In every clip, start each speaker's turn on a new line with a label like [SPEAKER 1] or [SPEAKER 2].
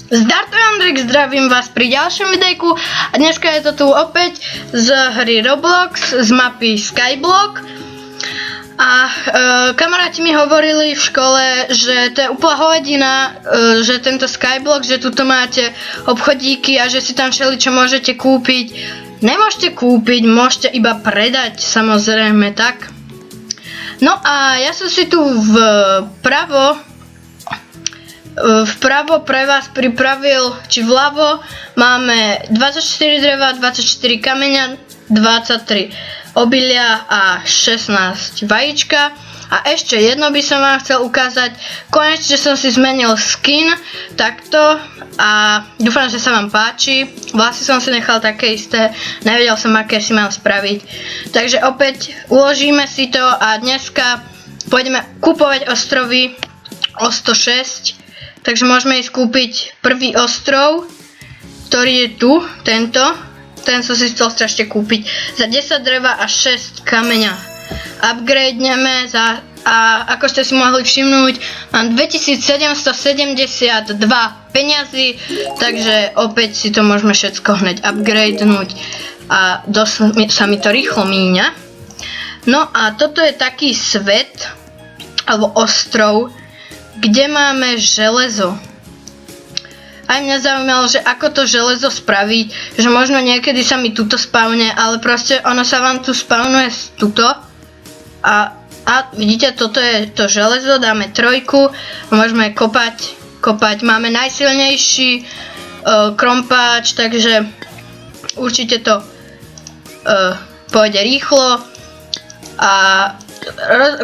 [SPEAKER 1] Zdarto Andrik, zdravím vás pri ďalšom videjku a dneska je to tu opäť z hry Roblox, z mapy Skyblock. A kamaráti mi hovorili v škole, že to je úplná hovadina, že tento Skyblock, že tuto máte obchodíky a že si tam všeličo môžete kúpiť. Nemôžete kúpiť, môžete iba predať, samozrejme tak. No a ja som si tu vpravo pre vás pripravil, či vľavo máme 24 dreva, 24 kameňa, 23 obilia a 16 vajíčka. A ešte jedno by som vám chcel ukázať, konečne som si zmenil skin takto a dúfam, že sa vám páči. Vlasy som si nechal také isté, nevedel som, aké si mám spraviť. Takže opäť uložíme si to a dneska pôjdeme kupovať ostrovy o 106. Takže môžeme ísť kúpiť prvý ostrov, ktorý je tu, tento. Ten som si chcel strašne kúpiť za 10 dreva a 6 kameňa. Upgradeneme a ako ste si mohli všimnúť, mám 2772 peňazí, takže opäť si to môžeme všetko hneď upgradenúť a dosť sa mi to rýchlo míňa. No a toto je taký svet, alebo ostrov, kde máme železo. Aj mňa zaujímalo, že ako to železo spraviť, že možno niekedy sa mi tuto spavne, ale proste ono sa vám tu spavnuje tuto. A vidíte, toto je to železo, dáme trojku, môžeme kopať. Máme najsilnejší krompáč, takže určite to pôjde rýchlo. A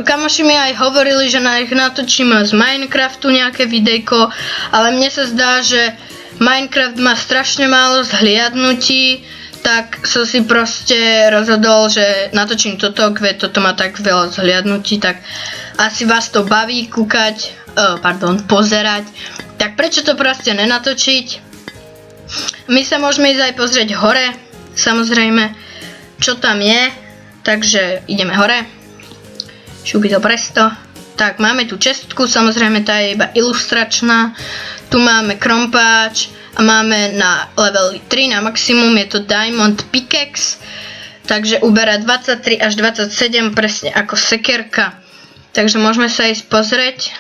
[SPEAKER 1] kamoši mi aj hovorili, že natočím z Minecraftu nejaké videjko, ale mne sa zdá, že Minecraft má strašne málo zhliadnutí, tak som si proste rozhodol, že natočím toto má tak veľa zhliadnutí, tak asi vás to baví pozerať. Tak prečo to proste nenatočiť? My sa môžeme ísť aj pozrieť hore, samozrejme, čo tam je, takže ideme hore. Šubido presto. Tak, máme tu čestku, samozrejme tá je iba ilustračná. Tu máme krompáč a máme na level 3 na maximum, je to Diamond Pickaxe. Takže uberá 23 až 27, presne ako sekerka. Takže môžeme sa ísť pozrieť,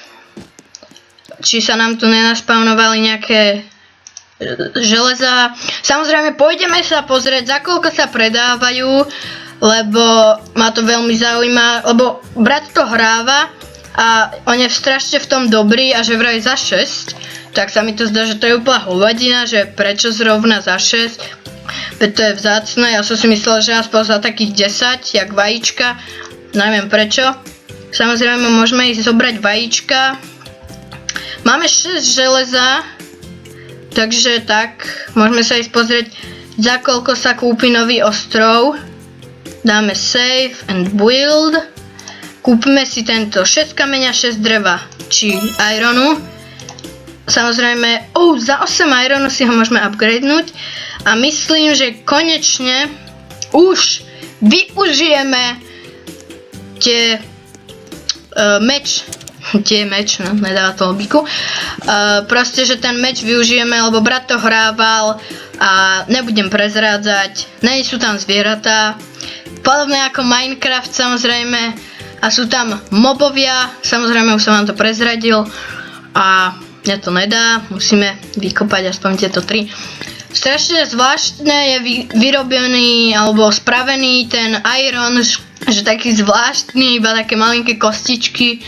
[SPEAKER 1] či sa nám tu nenaspawnovali nejaké železa. Samozrejme pôjdeme sa pozrieť, za koľko sa predávajú, lebo ma to veľmi zaujíma, lebo brat to hráva a on je strašne v tom dobrý a že vraj za 6, tak sa mi to zdá, že to je úplná hovadina, že prečo zrovna za 6, veď to je vzácne, ja som si myslel, že aspoň za takých 10, jak vajíčka, neviem prečo. Samozrejme môžeme ísť zobrať vajíčka, máme 6 železa, takže tak, môžeme sa ísť pozrieť, za koľko sa kúpi nový ostrov. Dáme save and build. Kúpime si tento 6 kameňa, 6 dreva, či ironu. Samozrejme, za 8 ironu si ho môžeme upgradenúť. A myslím, že konečne už využijeme meč, no nedáva to logiku. Proste, že ten meč využijeme, lebo brat to hrával a nebudem prezrádzať. Nie sú tam zvieratá. Podobne ako Minecraft, samozrejme, a sú tam mobovia, samozrejme už som vám to prezradil a mňa to nedá, musíme vykopať aspoň tieto 3. Strašne zvláštne je vyrobený alebo spravený ten iron, že taký zvláštny, iba také malinké kostičky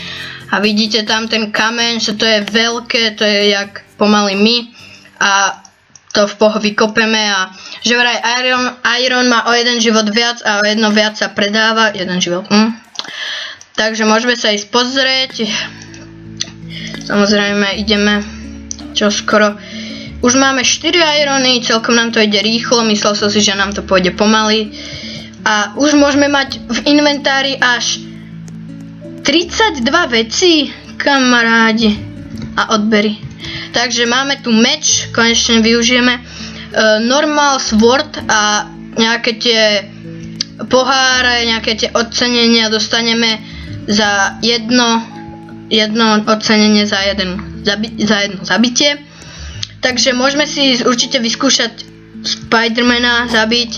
[SPEAKER 1] a vidíte tam ten kameň, že to je veľké, to je jak pomaly my a to v poho vykopeme a že vraj iron má o 1 život viac a o 1 viac sa predáva, 1 život. Takže môžeme sa ísť pozrieť. Samozrejme ideme čoskoro. Už máme 4 irony, celkom nám to ide rýchlo, myslel som si, že nám to pôjde pomaly. A už môžeme mať v inventári až 32 vecí, kamarádi a odbery. Takže máme tu meč, konečne využijeme normal sword a nejaké tie poháre, nejaké tie ocenenia dostaneme za jedno ocenenie za jedno zabitie. Takže môžeme si určite vyskúšať Spidermana zabiť.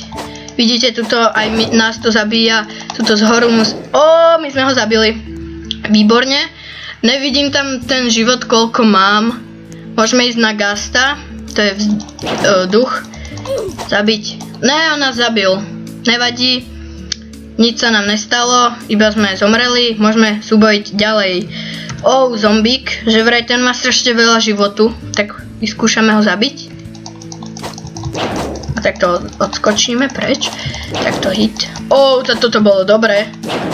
[SPEAKER 1] Vidíte, tuto aj nás to zabíja. Tuto zhoru my sme ho zabili. Výborne. Nevidím tam ten život, koľko mám. Môžeme ísť na Gasta. To je duch. Zabiť. Ne, on nás zabil. Nevadí. Nič sa nám nestalo. Iba sme zomreli. Môžeme súbojiť ďalej. Zombík. Že vraj ten má strašne veľa životu. Tak vyskúšame ho zabiť. A tak to odskočíme preč. Tak to hit. Toto bolo dobré.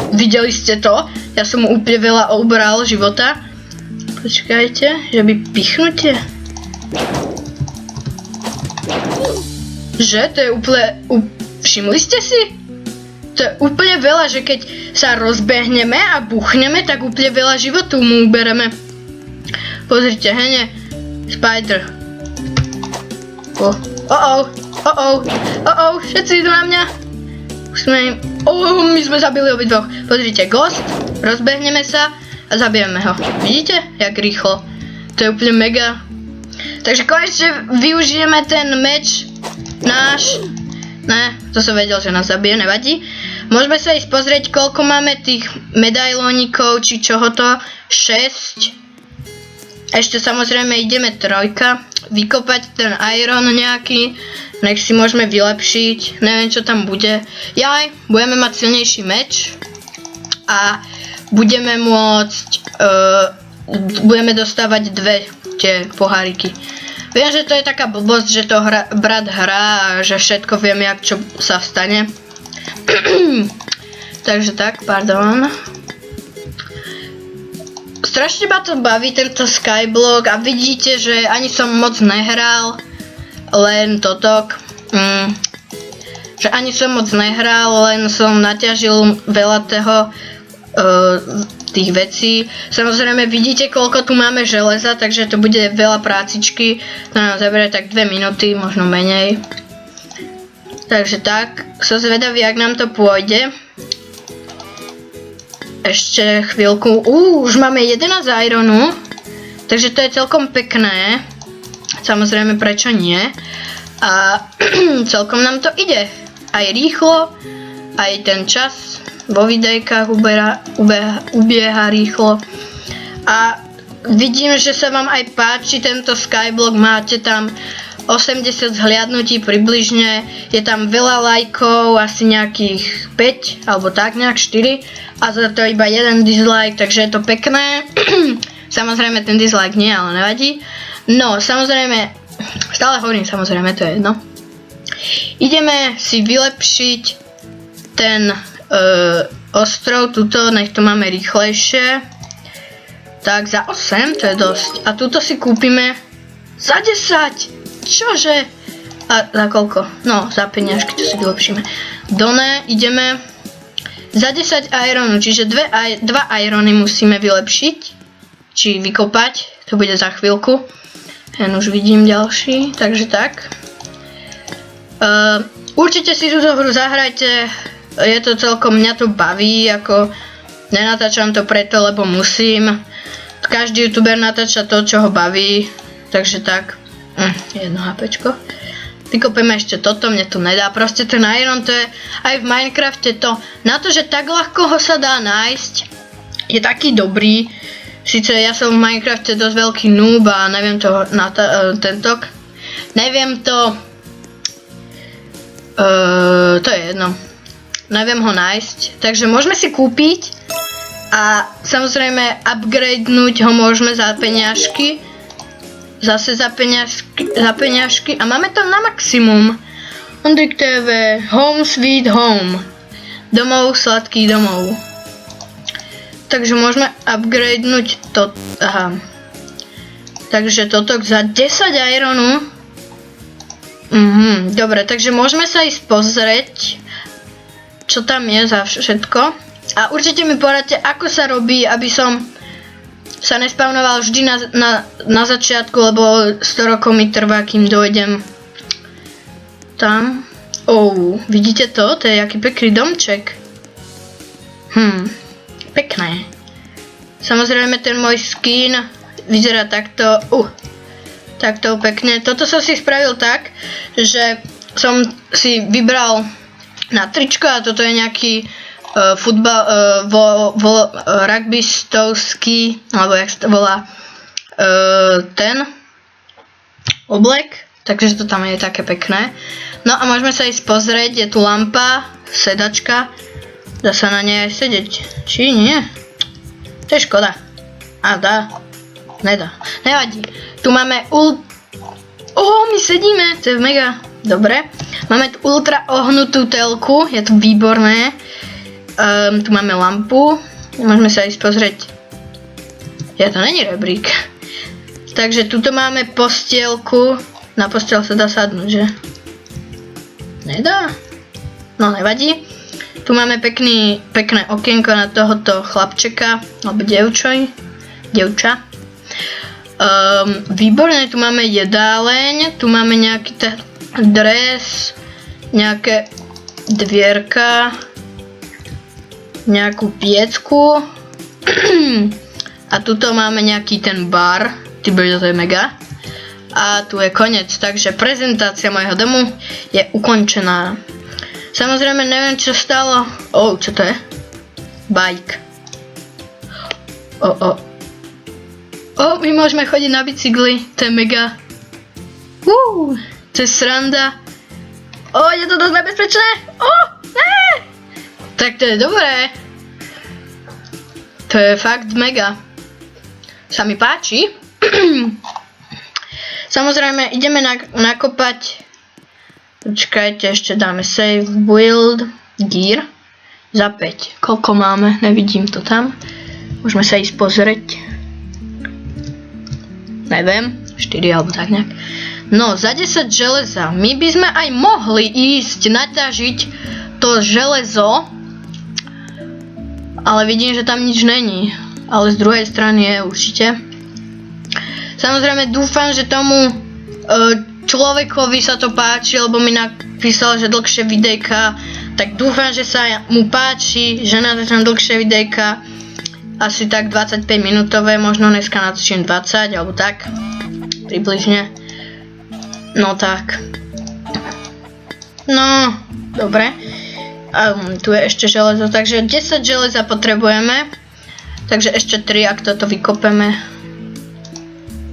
[SPEAKER 1] Videli ste to? Ja som mu úplne veľa obral života. Počkajte, že by pichnutie. Že? To je úplne... Všimli ste si? To je úplne veľa, že keď sa rozbehneme a buchneme, tak úplne veľa životu mu ubereme. Pozrite, hene. Spider. Všetci idú na mňa. Už sme im... my sme zabili obidvoch. Pozrite, Ghost. Rozbehneme sa a zabijeme ho. Vidíte? Jak rýchlo. To je úplne mega. Takže konečne využijeme ten meč náš. Ne, to som vedel, že nás zabije, nevadí. Môžeme sa ísť pozrieť, koľko máme tých medailónikov, či čoho to. 6. Ešte samozrejme ideme 3. Vykopať ten iron nejaký. Nech si môžeme vylepšiť. Neviem, čo tam bude. Budeme mať silnejší meč. A budeme môcť... budeme dostávať 2 tie poháriky. Viem, že to je taká blbosť, že to brat hrá a že všetko viem, jak čo sa stane. Takže tak, pardon. Strašne ma to baví, tento Skyblock, a vidíte, že ani som moc nehral, len totok. Že ani som moc nehral, len som naťažil veľa tých vecí. Samozrejme vidíte, koľko tu máme železa, takže to bude veľa prácičky. To nám zabere tak 2 minúty, možno menej. Takže tak, som zvedavý, jak nám to pôjde. Ešte chvíľku. Už máme 11 ironu, takže to je celkom pekné. Samozrejme, prečo nie. A celkom nám to ide. Aj rýchlo, aj ten čas vo videjkách ubieha rýchlo. A vidím, že sa vám aj páči tento Skyblock, máte tam 80 zhliadnutí približne, je tam veľa lajkov, asi nejakých 5, alebo tak nejak 4, a za to iba 1 dislike, takže je to pekné. Samozrejme ten dislike nie, ale nevadí. No, samozrejme, stále hovorím samozrejme, to je jedno. Ideme si vylepšiť ten ostrov, tuto, nech to máme rýchlejšie. Tak za 8, to je dosť. A tuto si kúpime za 10. Čože? A za koľko? No, za peniažky, to si vylepšíme. Done, ideme za 10 ironu, čiže 2 irony musíme vylepšiť. Či vykopať, to bude za chvíľku. Ja už vidím ďalší, takže tak. Určite si túto hru zahrajte. Je to celkom, mňa to baví, ako nenatáčam to preto, lebo musím. Každý youtuber natáča to, čo ho baví, takže tak. Jedno HPčko. Vykopeme ešte toto, mne to nedá. Proste ten iron, to je aj v Minecrafte to, na to, že tak ľahko ho sa dá nájsť, je taký dobrý. Sice ja som v Minecrafte dosť veľký noob a neviem to tentok. Neviem to, to je jedno. Neviem ho nájsť, takže môžeme si kúpiť a samozrejme upgradenúť ho môžeme za peňažky. Zase za peňažky a máme to na maximum. Ondrik TV, Home Sweet Home. Domov, sladký domov. Takže môžeme upgradenúť to. Aha. Takže toto za 10 ironu. Dobre, takže môžeme sa ísť pozrieť, čo tam je za všetko. A určite mi poradte, ako sa robí, aby som sa nespawnoval vždy na začiatku, lebo 100 rokov mi trvá, kým dojdem tam. Vidíte to? To je jaký pekný domček. Pekné. Samozrejme ten môj skin vyzerá takto. Takto pekne. Toto som si spravil tak, že som si vybral na tričko a toto je nejaký rugbystovský, alebo jak sa to volá, ten oblek, takže to tam je také pekné. No a môžeme sa ísť pozrieť, je tu lampa, sedačka, dá sa na nej aj sedieť, či nie? To je škoda. A dá, nedá, nevadí. Tu máme my sedíme, to je mega dobre. Máme tu ultra ohnutú telku, je to výborné. Tu máme lampu, môžeme sa ísť pozrieť. To není rebrík. Takže tuto máme postielku, na postiel sa dá sadnúť, že? Nedá? No nevadí. Tu máme pekné okienko na tohoto chlapčeka, alebo dievča. Výborné, tu máme jedáleň, tu máme nejaký dres, nejaké dvierka, nejakú piecku a tuto máme nejaký ten bar, to je mega. A tu je koniec, takže prezentácia mojho domu je ukončená. Samozrejme neviem čo stalo. Čo to je? Bike. My môžeme chodiť na bicykli, to je mega. To je sranda. Je to dosť nebezpečné. Ne! Tak to je dobré. To je fakt mega. Sa mi páči. Samozrejme ideme nakopať. Počkajte, ešte dáme save, build, gear. Za 5. Koľko máme? Nevidím to tam. Môžeme sa ísť pozrieť. Neviem, 4 alebo tak nejak. No, za 10 železa. My by sme aj mohli ísť naťažiť to železo. Ale vidím, že tam nič není. Ale z druhej strany je určite. Samozrejme dúfam, že tomu človekovi sa to páči, lebo mi napísal, že dlhšie videjka. Tak dúfam, že sa mu páči, že natáčam dlhšie videjka. Asi tak 25 minútové, možno dneska natočím 20 alebo tak. Približne. No tak. No, dobre. Tu je ešte železo, takže 10 železa potrebujeme. Takže ešte 3, ak toto vykopeme.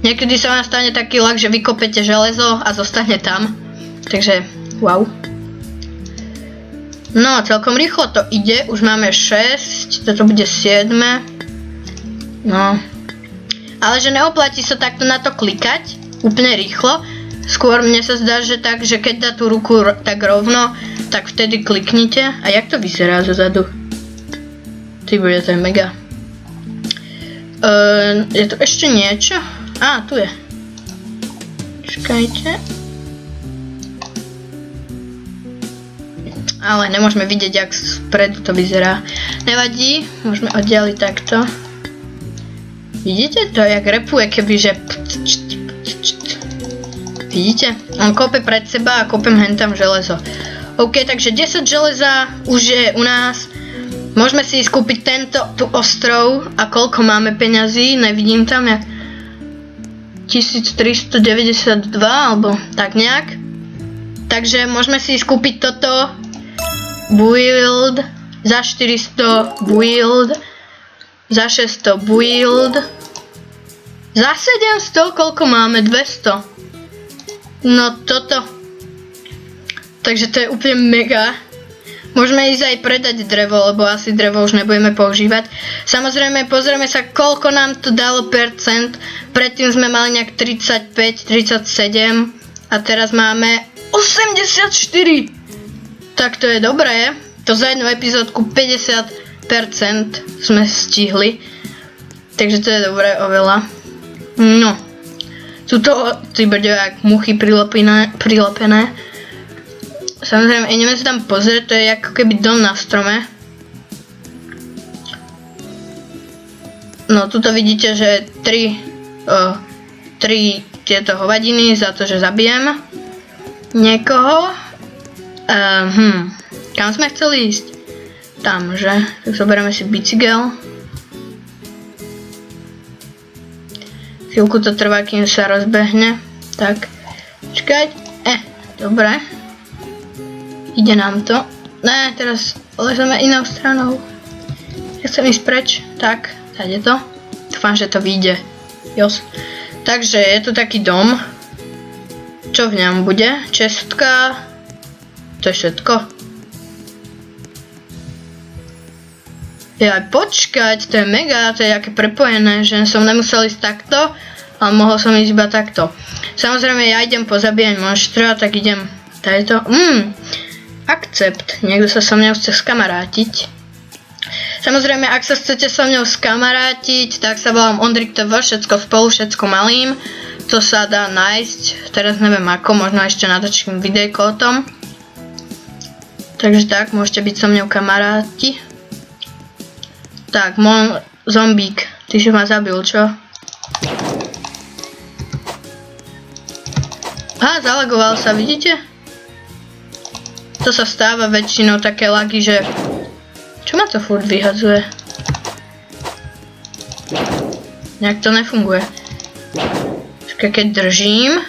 [SPEAKER 1] Niekedy sa vám stane taký lag, že vykopete železo a zostane tam. Takže, wow. No, celkom rýchlo to ide. Už máme 6, toto bude 7. No. Ale že neoplatí sa takto na to klikať úplne rýchlo. Skôr mne sa zdá, že tak, že keď dá tú ruku tak rovno, tak vtedy kliknite. A jak to vyzerá zozadu? To je mega. Je tu ešte niečo? Tu je. Čakajte. Ale nemôžeme vidieť, jak spredu to vyzerá. Nevadí, môžeme oddialiť takto. Vidíte to, jak repuje, kebyže... Vidíte? On kope pred seba a kopem hentam železo. OK, takže 10 železa už je u nás. Môžeme si skúpiť tu ostrov a koľko máme peňazí, nevidím tam, jak 1392 alebo tak nejak. Takže môžeme si skúpiť toto build za 400 build za 600 build za 700, koľko máme? 200. No toto. Takže to je úplne mega. Môžeme ísť aj predať drevo, lebo asi drevo už nebudeme používať. Samozrejme, pozrieme sa, koľko nám to dalo percent. Predtým sme mali nejak 35, 37 a teraz máme 84. Tak to je dobré. To za jednu epizódku 50% sme stihli. Takže to je dobré oveľa. No. Sú to ty brďo, jak muchy prilepené. Samozrejme, ideme sa tam pozrieť, to je ako keby dom na strome. No, tuto vidíte, že 3 tieto hovadiny za to, že zabijem niekoho. Kam sme chceli ísť? Tam, že? Tak zoberieme si bicykel. Chvíľku to trvá, kým sa rozbehne. Tak, počkať. Dobre. Ide nám to. Ne, teraz lezeme inou stranou. Ja chcem ísť preč. Tak, tady to. Dúfam, že to vyjde. Jos. Takže je to taký dom. Čo v ňom bude? Čestka. To je všetko. Ja, počkať, to je mega, to je aké prepojené, že som nemusel ísť takto, ale mohol som ísť iba takto. Samozrejme, ja idem pozabíjať monštra, tak idem tajto. Akcept. Niekto sa so mnou chce skamarátiť. Samozrejme, ak sa chcete so mnou skamarátiť, tak sa volám Ondrik TV, všetko spolu, všetko malým. To sa dá nájsť, teraz neviem ako, možno ešte natočím videjko o tom. Takže tak, môžete byť so mnou kamaráti. Tak, zombík, ty si ma zabil, čo? Zalagoval sa, vidíte? To sa stáva väčšinou také lagy, že... Čo ma to furt vyhadzuje? Nejak to nefunguje. Keď držím...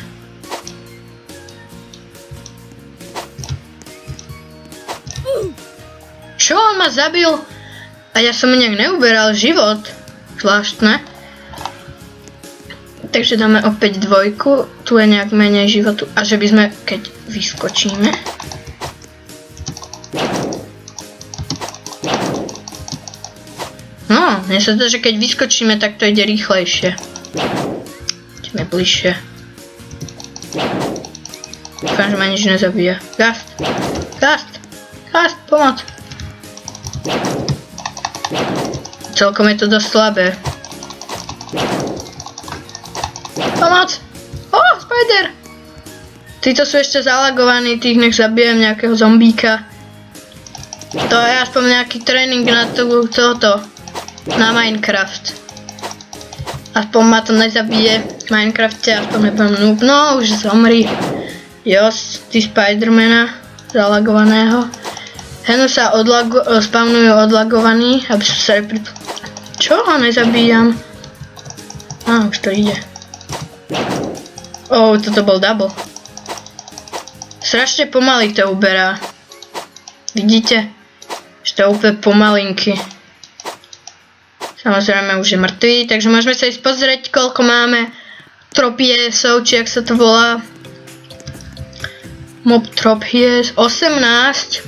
[SPEAKER 1] Čo, on ma zabil? A ja som mi nejak neuberal život. Zvláštne. Takže dáme opäť dvojku. Tu je nejak menej životu. A že by sme, keď vyskočíme... No, mne sa zdá, že keď vyskočíme, tak to ide rýchlejšie. Ideme bližšie. Dúfam, že ma nič nezabíja. Gast! Gast! Gast! Pomoc! Celkom je to dosť slabé. Pomoc! Spider! Títo sú ešte zalagovaní, tých nech zabijem nejakého zombíka. To je aspoň nejaký tréning na toto. Na Minecraft. Aspoň ma to nezabije v Minecrafte, aspoň nebudem noob. No, už zomri. Jos, ty Spidermana zalagovaného. Henu sa spawnujú odlagovaní, aby som sa Čo ho nezabíjam? Už to ide. Toto bol double. Strašne pomaly to uberá. Vidíte? Že to je úplne pomalinky. Samozrejme už je mŕtvý, takže môžeme sa ísť pozrieť, koľko máme tropiesov, či jak sa to volá. Mob tropies, 18.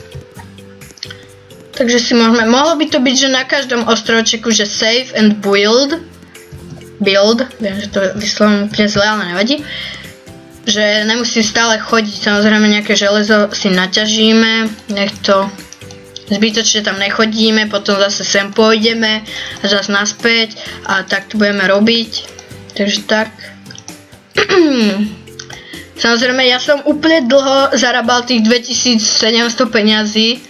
[SPEAKER 1] Takže si mohlo by to byť, že na každom ostrovčeku, že save and build, viem, že to vyslovím úplne zle, ale nevadí. Že nemusím stále chodiť, samozrejme nejaké železo si naťažíme, nech to... Zbytočne tam nechodíme, potom zase sem pôjdeme a zase naspäť a tak to budeme robiť. Takže tak. Samozrejme, ja som úplne dlho zarábal tých 2700 peňazí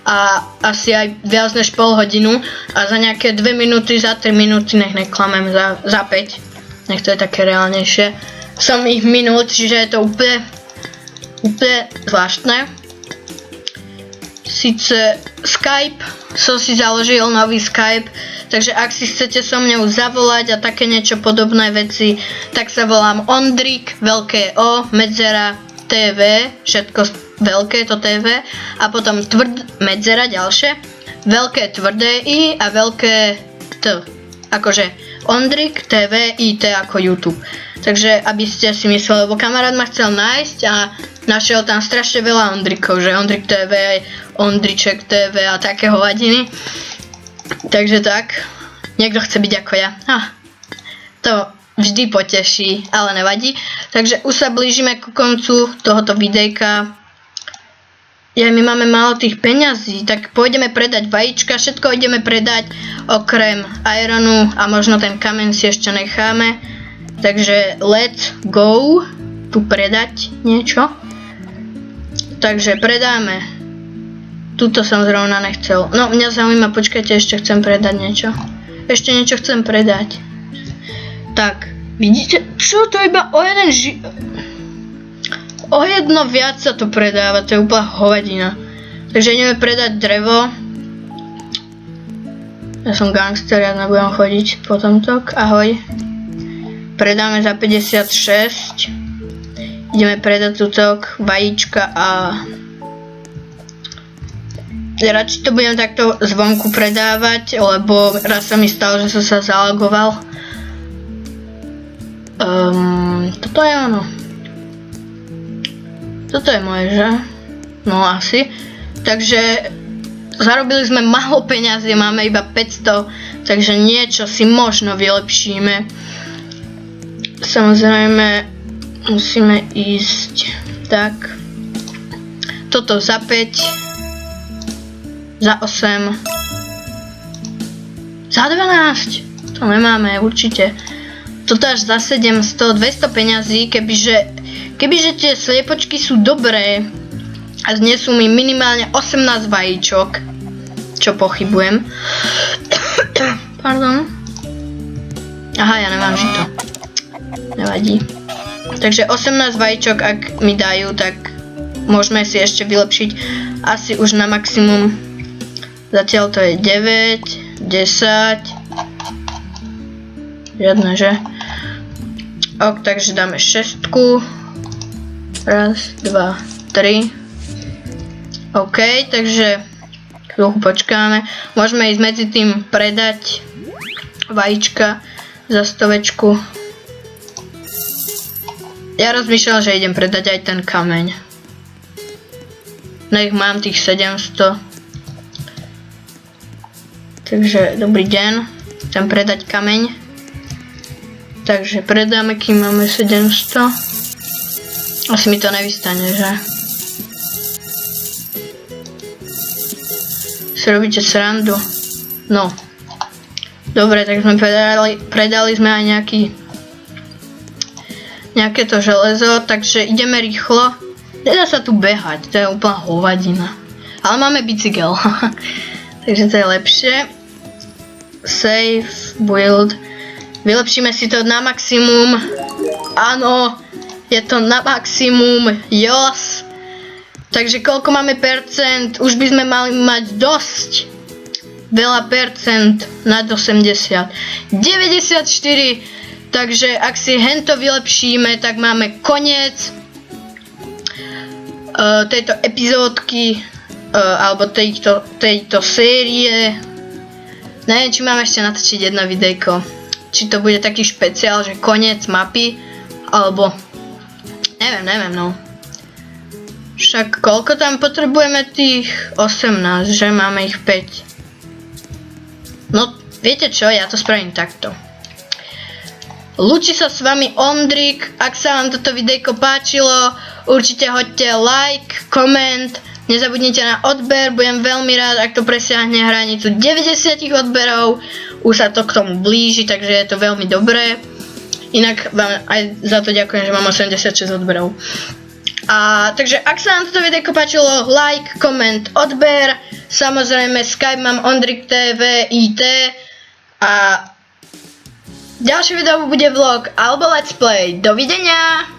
[SPEAKER 1] a asi aj viac než pol hodinu a za nejaké 2 minúty, za 3 minúty, nech neklamem, za 5. Nech to je také reálnejšie. Som ich minul, čiže je to úplne zvláštne. Sice Skype, som si založil nový Skype, takže ak si chcete so mňou zavolať a také niečo podobné veci, tak sa volám Ondrik, veľké O, medzera, TV, všetko veľké to TV a potom medzera ďalšie, veľké tvrdé I a veľké T, akože Ondrik, TV, IT ako YouTube. Takže aby ste si mysleli, lebo kamarát ma chcel nájsť a našiel tam strašne veľa Ondrikov, že Ondrik TV, Ondriček TV a také hovadiny. Takže tak, niekto chce byť ako ja. To vždy poteší, ale nevadí. Takže už sa blížime ku koncu tohoto videjka. My máme málo tých peňazí, tak pôjdeme predať vajíčka, všetko ideme predať, okrem ironu a možno ten kameň si ešte necháme. Takže let's go tu predať niečo. Takže predáme. Tuto som zrovna nechcel. No, mňa zaujíma, počkajte, ešte chcem predať niečo. Ešte niečo chcem predať. Tak, vidíte, čo to iba o jeden o jedno viac sa to predáva, to je úplná hovadina. Takže ideme predať drevo. Ja som gangster, ja nebudem chodiť po tomto. Ahoj. Predáme za 56. ideme predať tutok, vajíčka a radšej to budem takto zvonku predávať, lebo raz sa mi stalo, že som sa zalogoval. Toto je ono. Toto je moje, že? No asi. Takže zarobili sme málo peňazí, máme iba 500, takže niečo si možno vylepšíme. Samozrejme musíme ísť tak. Toto za 5. Za 8. Za 12. To nemáme určite. Toto až za 700, 200 peňazí, kebyže tie sliepočky sú dobré a znesú mi minimálne 18 vajíčok, čo pochybujem. Pardon. Aha, ja nemám žito. Nevadí. Takže 18 vajíčok, ak mi dajú, tak môžeme si ešte vylepšiť asi už na maximum. Zatiaľ to je 9, 10. Žiadne, že? Ok, takže dáme 6. Raz, 2, 3. OK, takže chvíľku počkáme. Môžeme ísť medzi tým predať vajíčka za 100. Ja rozmýšľam, že idem predať aj ten kameň. Nech mám tých 700. Takže dobrý deň, chcem predať kameň. Takže predáme, kým máme 700. Asi mi to nevystane, že? Si robíte srandu. No. Dobre, tak sme predali sme aj nejaké to železo, takže ideme rýchlo. Nedá sa tu behať, to je úplná hovadina. Ale máme bicykel. Takže to je lepšie. Save, build. Vylepšíme si to na maximum. Áno, je to na maximum. Yes. Takže koľko máme percent? Už by sme mali mať dosť. Veľa percent nad 80. 94. Takže ak si hento vylepšíme, tak máme koniec tejto epizódky alebo tejto série. Neviem, či mám ešte natočiť jedno videjko. Či to bude taký špeciál, že koniec mapy, alebo neviem, no. Však koľko tam potrebujeme tých 18, že máme ich 5. No, viete čo, ja to spravím takto. Lúči sa s vami Ondrik, ak sa vám toto videjko páčilo, určite hoďte like, koment, nezabudnite na odber, budem veľmi rád, ak to presiahne hranicu 90 odberov, už sa to k tomu blíži, takže je to veľmi dobré. Inak vám aj za to ďakujem, že mám 86 odberov. Takže ak sa vám toto videjko páčilo, like, koment, odber, samozrejme Skype mám Ondrik TV IT a ďalšie video bude vlog alebo let's play. Dovidenia!